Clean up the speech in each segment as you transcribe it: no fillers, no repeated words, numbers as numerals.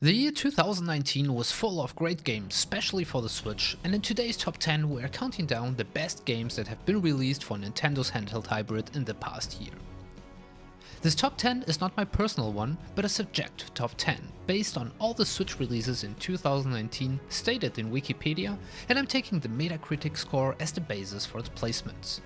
The year 2019 was full of great games, especially for the Switch, and in today's top 10 we are counting down the best games that have been released for Nintendo's handheld hybrid in the past year. This top 10 is not my personal one, but a subjective top 10, based on all the Switch releases in 2019 stated in Wikipedia, and I'm taking the Metacritic score as the basis for the placements.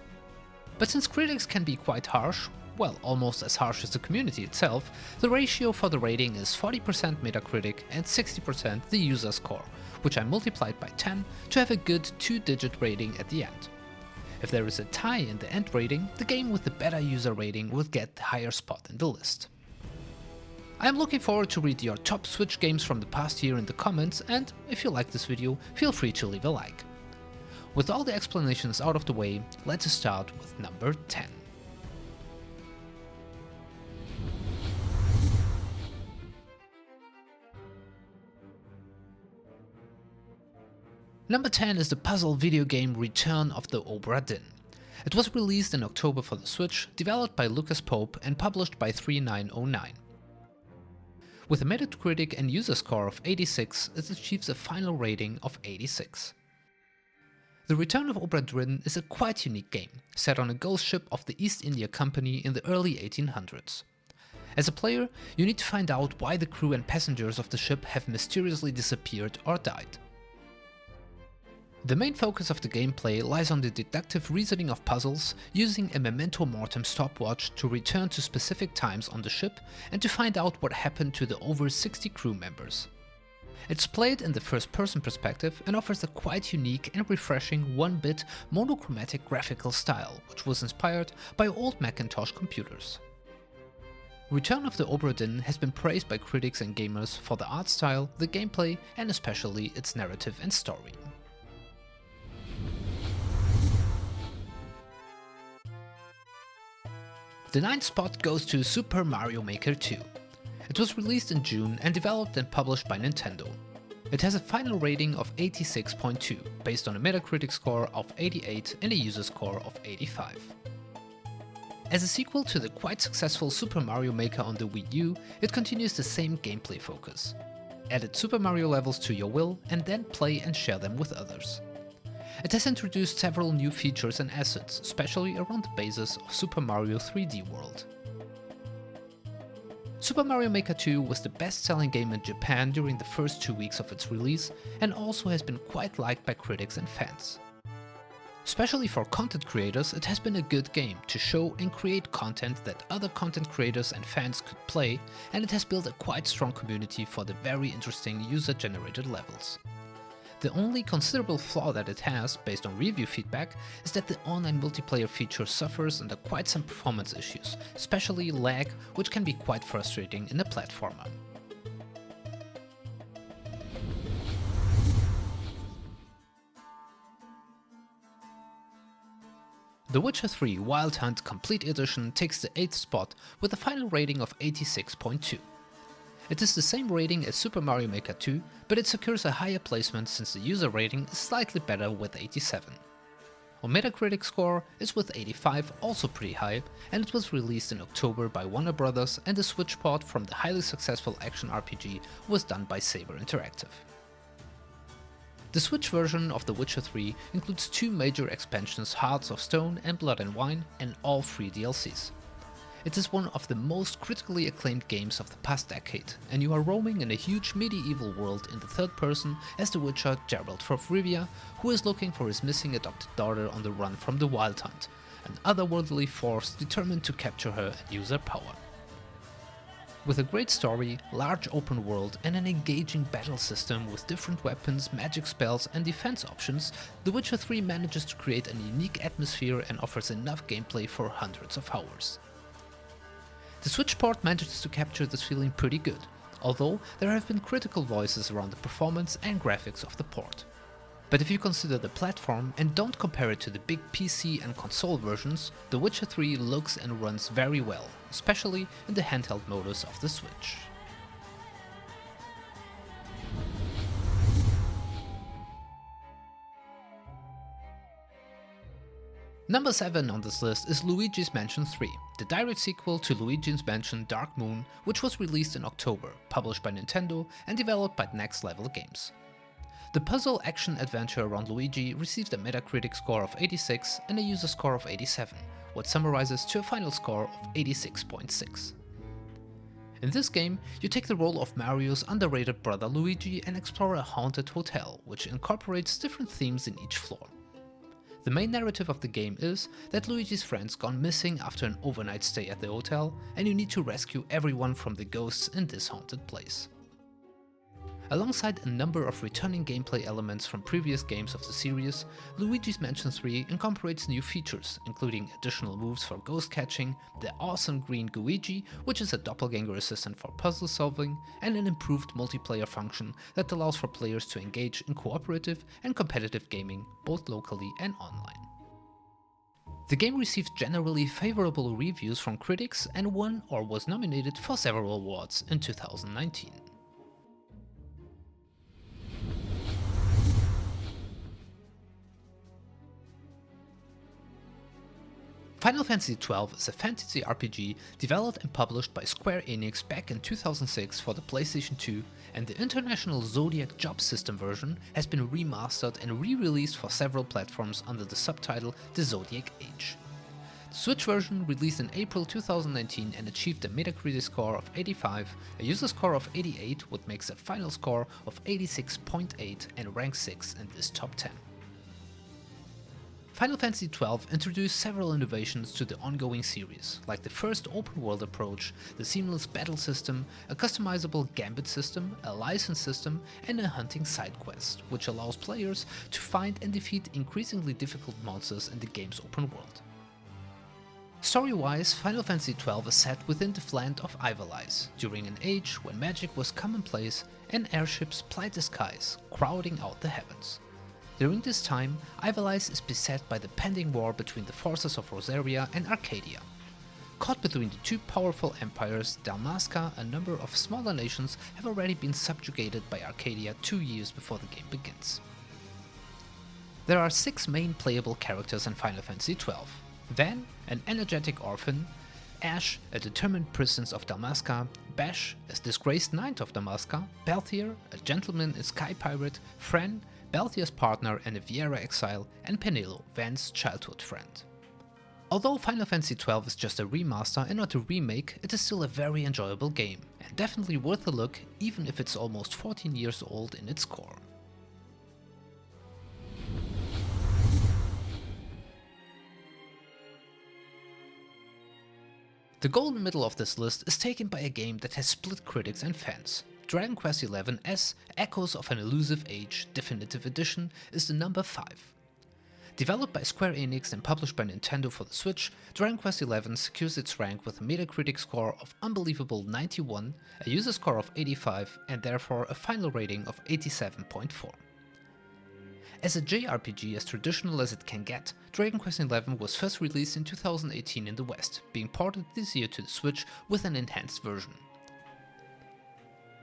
But since critics can be quite harsh, well, almost as harsh as the community itself, the ratio for the rating is 40% Metacritic and 60% the user score, which I multiplied by 10 to have a good 2-digit rating at the end. If there is a tie in the end rating, the game with the better user rating will get the higher spot in the list. I am looking forward to read your top Switch games from the past year in the comments, and if you like this video, feel free to leave a like. With all the explanations out of the way, let's start with number 10. Number 10 is the puzzle video game Return of the Obra Dinn. It was released in October for the Switch, developed by Lucas Pope and published by 3909. With a Metacritic and user score of 86, it achieves a final rating of 86. The Return of Obra Dinn is a quite unique game, set on a ghost ship of the East India Company in the early 1800s. As a player, you need to find out why the crew and passengers of the ship have mysteriously disappeared or died. The main focus of the gameplay lies on the deductive reasoning of puzzles, using a memento mortem stopwatch to return to specific times on the ship and to find out what happened to the over 60 crew members. It's played in the first-person perspective and offers a quite unique and refreshing 1-bit monochromatic graphical style, which was inspired by old Macintosh computers. Return of the Obra Dinn has been praised by critics and gamers for the art style, the gameplay, and especially its narrative and story. The 9th spot goes to Super Mario Maker 2. It was released in June and developed and published by Nintendo. It has a final rating of 86.2, based on a Metacritic score of 88 and a user score of 85. As a sequel to the quite successful Super Mario Maker on the Wii U, it continues the same gameplay focus. Add Super Mario levels to your will and then play and share them with others. It has introduced several new features and assets, especially around the basis of Super Mario 3D World. Super Mario Maker 2 was the best-selling game in Japan during the first 2 weeks of its release and also has been quite liked by critics and fans. Especially for content creators, it has been a good game to show and create content that other content creators and fans could play, and it has built a quite strong community for the very interesting user-generated levels. The only considerable flaw that it has, based on review feedback, is that the online multiplayer feature suffers under quite some performance issues, especially lag, which can be quite frustrating in a platformer. The Witcher 3 Wild Hunt Complete Edition takes the 8th spot with a final rating of 86.2. It is the same rating as Super Mario Maker 2, but it secures a higher placement since the user rating is slightly better with 87. Our Metacritic score is with 85, also pretty high, and it was released in October by Warner Bros. And the Switch port from the highly successful action RPG was done by Saber Interactive. The Switch version of The Witcher 3 includes 2 major expansions, Hearts of Stone and Blood and Wine, and all free DLCs. It is one of the most critically acclaimed games of the past decade, and you are roaming in a huge medieval world in the third person as the Witcher Geralt of Rivia, who is looking for his missing adopted daughter on the run from the Wild Hunt, an otherworldly force determined to capture her and use her power. With a great story, large open world and an engaging battle system with different weapons, magic spells and defense options, The Witcher 3 manages to create a unique atmosphere and offers enough gameplay for hundreds of hours. The Switch port manages to capture this feeling pretty good, although there have been critical voices around the performance and graphics of the port. But if you consider the platform and don't compare it to the big PC and console versions, The Witcher 3 looks and runs very well, especially in the handheld modus of the Switch. Number 7 on this list is Luigi's Mansion 3, the direct sequel to Luigi's Mansion Dark Moon, which was released in October, published by Nintendo and developed by Next Level Games. The puzzle action adventure around Luigi received a Metacritic score of 86 and a user score of 87, what summarizes to a final score of 86.6. In this game, you take the role of Mario's underrated brother Luigi and explore a haunted hotel, which incorporates different themes in each floor. The main narrative of the game is that Luigi's friends gone missing after an overnight stay at the hotel, and you need to rescue everyone from the ghosts in this haunted place. Alongside a number of returning gameplay elements from previous games of the series, Luigi's Mansion 3 incorporates new features, including additional moves for ghost catching, the awesome green Gooigi, which is a doppelganger assistant for puzzle solving, and an improved multiplayer function that allows for players to engage in cooperative and competitive gaming, both locally and online. The game received generally favorable reviews from critics and won or was nominated for several awards in 2019. Final Fantasy XII is a fantasy RPG developed and published by Square Enix back in 2006 for the PlayStation 2, and the international Zodiac Job System version has been remastered and re-released for several platforms under the subtitle The Zodiac Age. The Switch version released in April 2019 and achieved a Metacritic score of 85, a user score of 88, which makes a final score of 86.8 and ranks 6 in this top 10. Final Fantasy XII introduced several innovations to the ongoing series, like the first open-world approach, the seamless battle system, a customizable gambit system, a license system, and a hunting side quest, which allows players to find and defeat increasingly difficult monsters in the game's open world. Story-wise, Final Fantasy XII is set within the land of Ivalice, during an age when magic was commonplace and airships plied the skies, crowding out the heavens. During this time, Ivalice is beset by the pending war between the forces of Rosaria and Arcadia. Caught between the two powerful empires, Dalmasca, a number of smaller nations have already been subjugated by Arcadia 2 years before the game begins. There are 6 main playable characters in Final Fantasy XII. Van, an energetic orphan, Ash, a determined princess of Dalmasca, Bash, a disgraced knight of Dalmasca, Balthier, a gentleman and sky pirate, Fran, Balthier's partner and a Viera exile, and Penelo, Van's childhood friend. Although Final Fantasy XII is just a remaster and not a remake, it is still a very enjoyable game, and definitely worth a look even if it's almost 14 years old in its core. The golden middle of this list is taken by a game that has split critics and fans. Dragon Quest XI S Echoes of an Elusive Age Definitive Edition is the number 5. Developed by Square Enix and published by Nintendo for the Switch, Dragon Quest XI secures its rank with a Metacritic score of unbelievable 91, a user score of 85, and therefore a final rating of 87.4. As a JRPG as traditional as it can get, Dragon Quest XI was first released in 2018 in the West, being ported this year to the Switch with an enhanced version.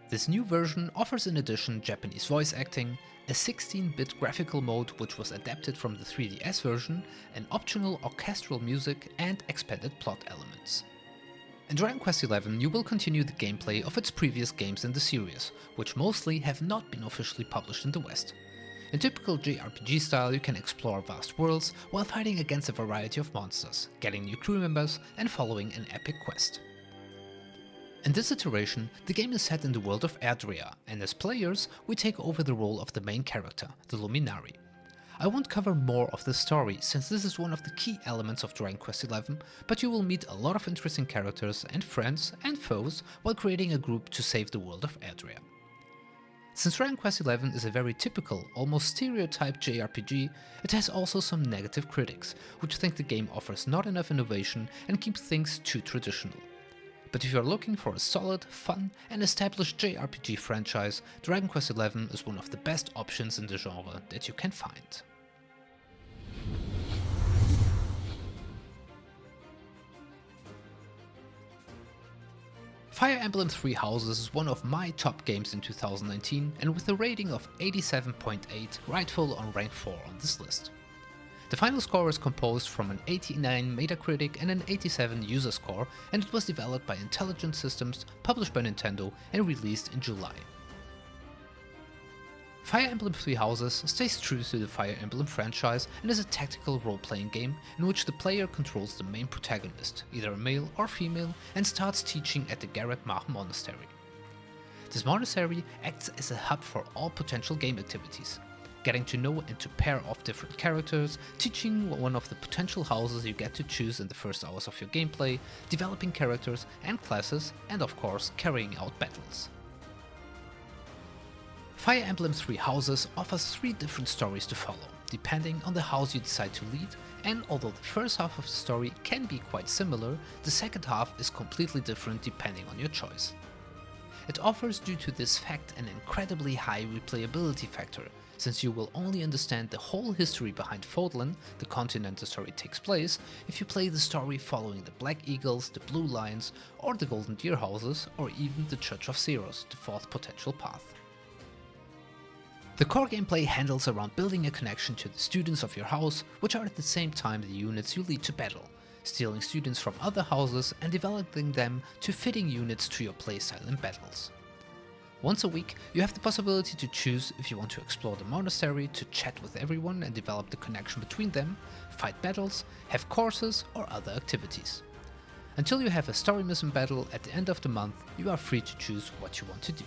This new version offers in addition Japanese voice acting, a 16-bit graphical mode which was adapted from the 3DS version, an optional orchestral music, and expanded plot elements. In Dragon Quest XI you will continue the gameplay of its previous games in the series, which mostly have not been officially published in the West. In typical JRPG style you can explore vast worlds while fighting against a variety of monsters, getting new crew members, and following an epic quest. In this iteration, the game is set in the world of Erdrea, and as players, we take over the role of the main character, the Luminari. I won't cover more of the story, since this is one of the key elements of Dragon Quest XI, but you will meet a lot of interesting characters and friends and foes while creating a group to save the world of Erdrea. Since Dragon Quest XI is a very typical, almost stereotyped JRPG, it has also some negative critics, which think the game offers not enough innovation and keeps things too traditional. But if you are looking for a solid, fun, and established JRPG franchise, Dragon Quest XI is one of the best options in the genre that you can find. Fire Emblem Three Houses is one of my top games in 2019, and with a rating of 87.8, rightful on rank 4 on this list. The final score is composed from an 89 Metacritic and an 87 user score, and it was developed by Intelligent Systems, published by Nintendo, and released in July. Fire Emblem Three Houses stays true to the Fire Emblem franchise and is a tactical role-playing game in which the player controls the main protagonist, either a male or female, and starts teaching at the Garreg Mach Monastery. This monastery acts as a hub for all potential game activities, getting to know and to pair off different characters, teaching one of the potential houses you get to choose in the first hours of your gameplay, developing characters and classes, and of course carrying out battles. Fire Emblem Three Houses offers 3 different stories to follow, depending on the house you decide to lead, and although the first half of the story can be quite similar, the second half is completely different depending on your choice. It offers, due to this fact, an incredibly high replayability factor, since you will only understand the whole history behind Fodlan, the continent the story takes place, if you play the story following the Black Eagles, the Blue Lions, or the Golden Deer houses, or even the Church of Zeros, the 4th potential path. The core gameplay handles around building a connection to the students of your house, which are at the same time the units you lead to battle, stealing students from other houses and developing them to fitting units to your playstyle in battles. Once a week, you have the possibility to choose if you want to explore the monastery, to chat with everyone and develop the connection between them, fight battles, have courses or other activities. Until you have a story mission battle at the end of the month, you are free to choose what you want to do.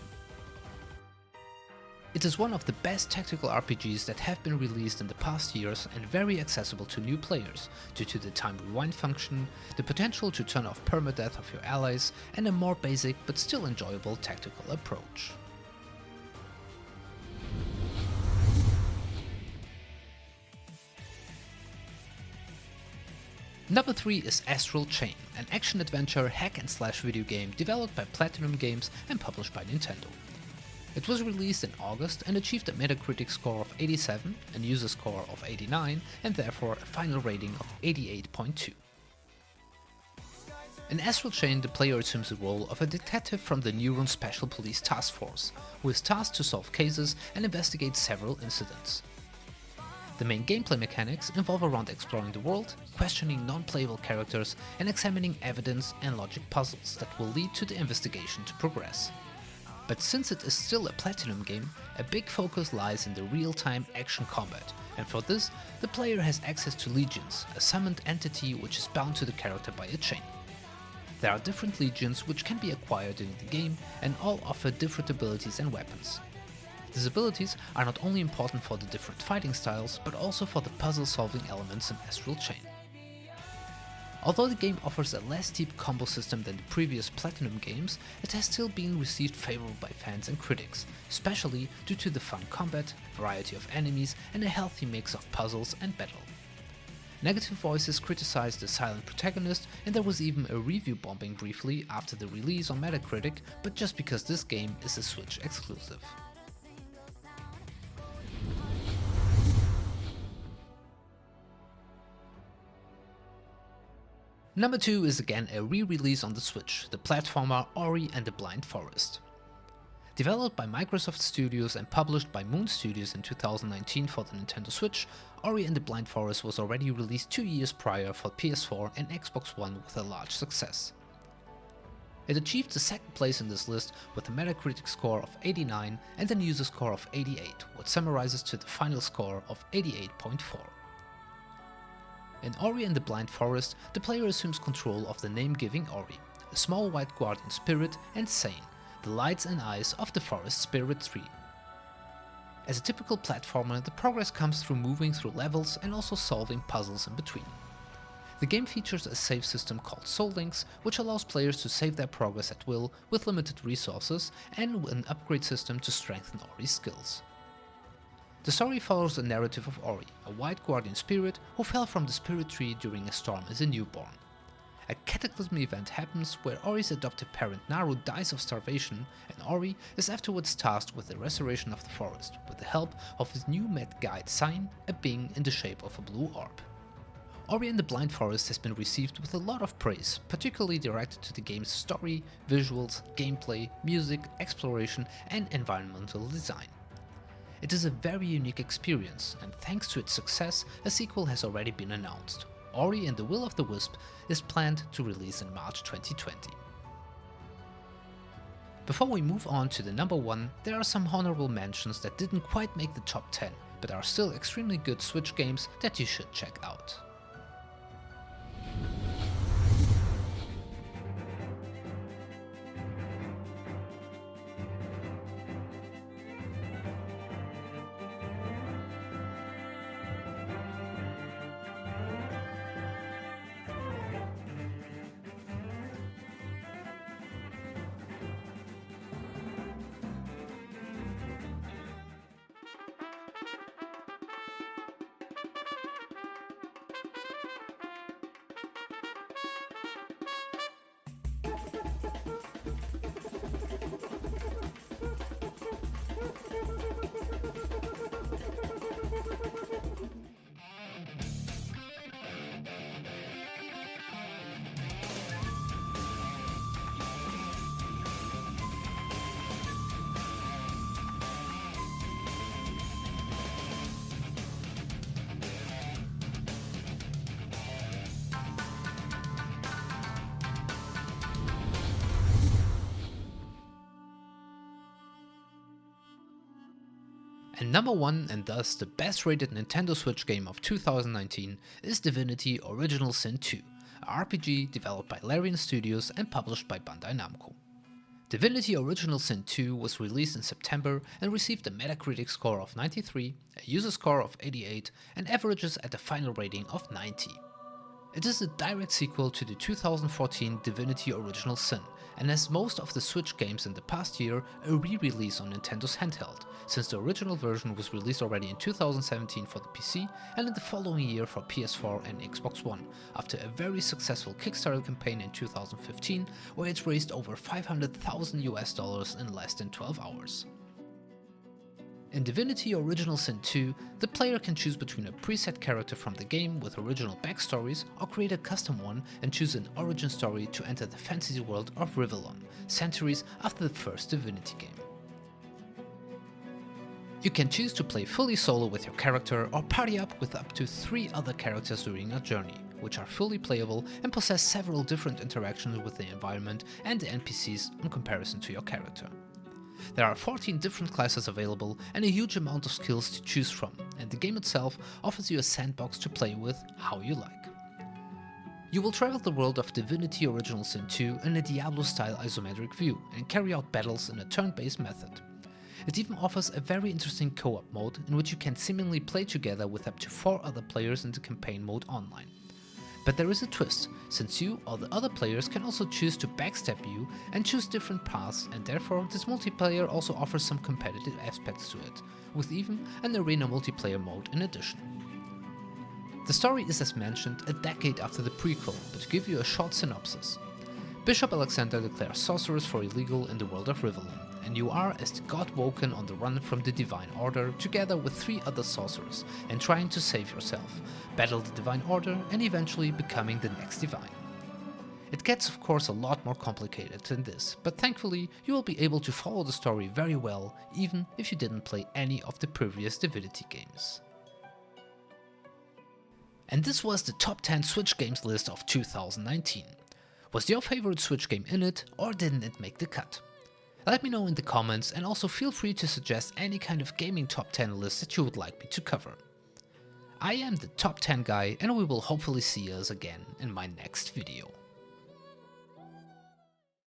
It is one of the best tactical RPGs that have been released in the past years and very accessible to new players due to the time rewind function, the potential to turn off permadeath of your allies, and a more basic but still enjoyable tactical approach. Number 3 is Astral Chain, an action-adventure hack-and-slash video game developed by Platinum Games and published by Nintendo. It was released in August and achieved a Metacritic score of 87, a user score of 89, and therefore a final rating of 88.2. In Astral Chain, the player assumes the role of a detective from the Neuron Special Police Task Force, who is tasked to solve cases and investigate several incidents. The main gameplay mechanics involve around exploring the world, questioning non-playable characters, and examining evidence and logic puzzles that will lead to the investigation to progress. But since it is still a Platinum game, a big focus lies in the real-time action combat, and for this, the player has access to legions, a summoned entity which is bound to the character by a chain. There are different legions which can be acquired during the game, and all offer different abilities and weapons. These abilities are not only important for the different fighting styles, but also for the puzzle-solving elements in Astral Chain. Although the game offers a less deep combo system than the previous Platinum games, it has still been received favorably by fans and critics, especially due to the fun combat, variety of enemies, and a healthy mix of puzzles and battle. Negative voices criticized the silent protagonist, and there was even a review bombing briefly after the release on Metacritic, but just because this game is a Switch exclusive. Number 2 is again a re-release on the Switch, the platformer Ori and the Blind Forest. Developed by Microsoft Studios and published by Moon Studios in 2019 for the Nintendo Switch, Ori and the Blind Forest was already released 2 years prior for PS4 and Xbox One with a large success. It achieved the second place in this list with a Metacritic score of 89 and an user score of 88, which summarizes to the final score of 88.4. In Ori and the Blind Forest, the player assumes control of the name-giving Ori, a small white guardian spirit, and Sane, the lights and eyes of the forest spirit tree. As a typical platformer, the progress comes through moving through levels and also solving puzzles in between. The game features a save system called Soul Links, which allows players to save their progress at will with limited resources, and an upgrade system to strengthen Ori's skills. The story follows the narrative of Ori, a white guardian spirit who fell from the spirit tree during a storm as a newborn. A cataclysm event happens where Ori's adoptive parent Naru dies of starvation, and Ori is afterwards tasked with the restoration of the forest, with the help of his new met guide Sign, a being in the shape of a blue orb. Ori and the Blind Forest has been received with a lot of praise, particularly directed to the game's story, visuals, gameplay, music, exploration, and environmental design. It is a very unique experience, and thanks to its success, a sequel has already been announced. Ori and the Will of the Wisp is planned to release in March 2020. Before we move on to the number 1, there are some honorable mentions that didn't quite make the top 10, but are still extremely good Switch games that you should check out. And number 1, and thus the best rated Nintendo Switch game of 2019, is Divinity Original Sin 2, a RPG developed by Larian Studios and published by Bandai Namco. Divinity Original Sin 2 was released in September and received a Metacritic score of 93, a user score of 88, and averages at a final rating of 90. It is a direct sequel to the 2014 Divinity Original Sin, and as most of the Switch games in the past year, a re-release on Nintendo's handheld, since the original version was released already in 2017 for the PC and in the following year for PS4 and Xbox One, after a very successful Kickstarter campaign in 2015 where it raised over $500,000 in less than 12 hours. In Divinity Original Sin 2, the player can choose between a preset character from the game with original backstories or create a custom one and choose an origin story to enter the fantasy world of Rivellon, centuries after the first Divinity game. You can choose to play fully solo with your character or party up with up to 3 other characters during a journey, which are fully playable and possess several different interactions with the environment and the NPCs in comparison to your character. There are 14 different classes available and a huge amount of skills to choose from, and the game itself offers you a sandbox to play with how you like. You will travel the world of Divinity Original Sin 2 in a Diablo-style isometric view and carry out battles in a turn-based method. It even offers a very interesting co-op mode in which you can seemingly play together with up to 4 other players in the campaign mode online. But there is a twist, since you or the other players can also choose to backstab you and choose different paths, and therefore this multiplayer also offers some competitive aspects to it, with even an arena multiplayer mode in addition. The story is, as mentioned, a decade after the prequel, but to give you a short synopsis. Bishop Alexander declares sorcerers for illegal in the world of Rivellon, and you are as the god Woken on the run from the Divine Order together with 3 other sorcerers and trying to save yourself, battle the Divine Order and eventually becoming the next Divine. It gets of course a lot more complicated than this, but thankfully you will be able to follow the story very well even if you didn't play any of the previous Divinity games. And this was the top 10 Switch games list of 2019. Was your favorite Switch game in it, or didn't it make the cut? Let me know in the comments, and also feel free to suggest any kind of gaming top 10 list that you would like me to cover. I am the top 10 guy, and we will hopefully see us again in my next video.